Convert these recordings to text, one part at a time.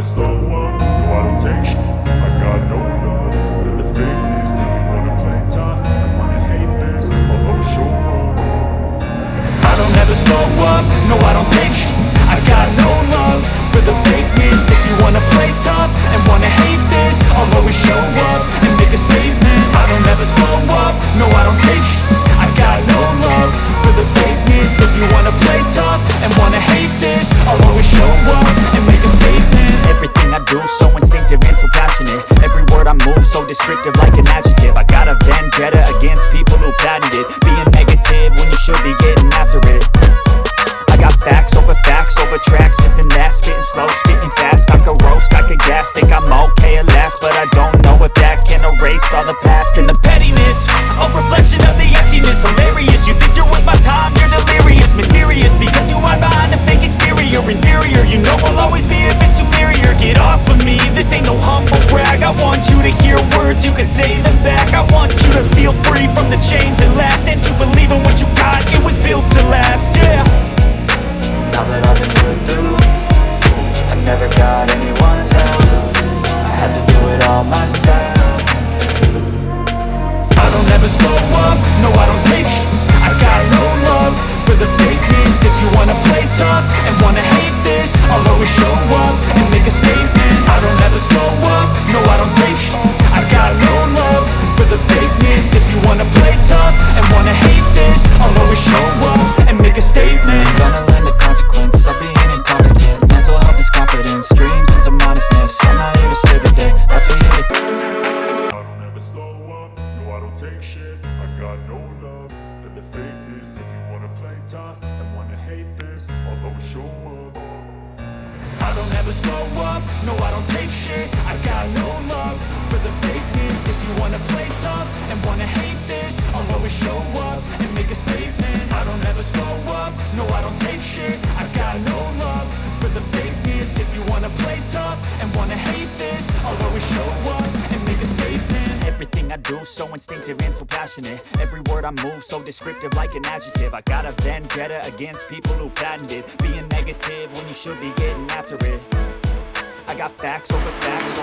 never slow up, no I don't take shit. I got no love for the fakeness. If you wanna play tough and wanna hate this, I'll always show up. I don't ever slow up, no I don't take shit. I got no love for the fakeness. If you wanna play tough and wanna hate this, I'll always show up and make a statement. I don't ever slow up, no I don't take shit. I got no love for the fakeness. If you wanna play tough and wanna hate this, I'll always show up and make a statement. Everything I do so instinctive and so passionate. Every word I move so descriptive like an adjective. I got a vendetta against people who patented being negative when you should be getting after it. I got facts over tracks, this and that, spitting slow, spitting fast. I could roast, I could gas, think I'm okay at last, but I don't know if that can erase all the past and the pettiness. A reflection of the emptiness, hilarious. You think you're worth my time, you're delirious, mysterious, because you hide behind a fake exterior. Inferior, you know I'll always be a bit superior. Get off of me, this ain't no humble brag. I want you to hear words, you can say them back. I want you to feel free from the chains that last, and to believe in what you got, it was built to last, yeah. Now that I've been put through, I never got anyone's help. I had to do it all myself. I don't ever slow up, no I don't take shit. I got no love for the fakeness. If you wanna play tough and wanna hate this, I'll always show up and make a statement. I don't ever slow up, no I don't take shit. I got no love for the fakeness. If you wanna play tough and wanna hate this, I'll always show up and make a statement. Gonna learn the consequence of being incompetent. Mental health is confidence, dreams and some modestness. I'm not here to save the day, that's for you to I don't ever slow up, no I don't take shit. I got no love for the fakeness. If you wanna play tough and wanna hate this, I'll always show up. I don't ever slow up, no I don't take shit. I got no love for the fakeness. If you wanna play tough and wanna hate this, I'll always show up and make a statement. I don't ever slow up, no I don't take shit. I got no love for the fakeness. If you wanna play tough and wanna hate this, I'll always show up and make a statement. Everything I do so instinctive and so passionate. Every word I move so descriptive like an adjective. I got a vendetta against people who patented being negative when you should be getting after it. I got facts over tracks,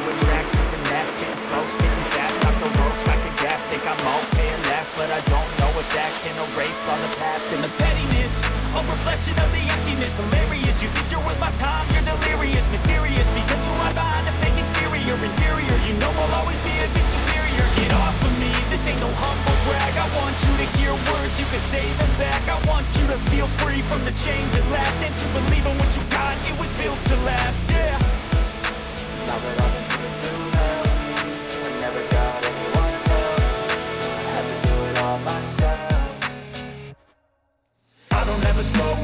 this and that, spitting slow, spitting fast. I could roast, I could gas, think I'm okay at last, but I don't know if that can erase all the past and the pettiness. A reflection of the emptiness, hilarious. You think you're worth my time, you're delirious, mysterious, because you hide behind a fake exterior. Inferior, you know I'll always be a bit superior. Get off of me, this ain't no humble brag. I want you to hear words, you can say them back. I want you to feel free from the chains that last, and to believe in what you got, it was built to last, yeah. Now that I've been put through hell, I never got anyone's help. I had to do it all myself. I don't ever slow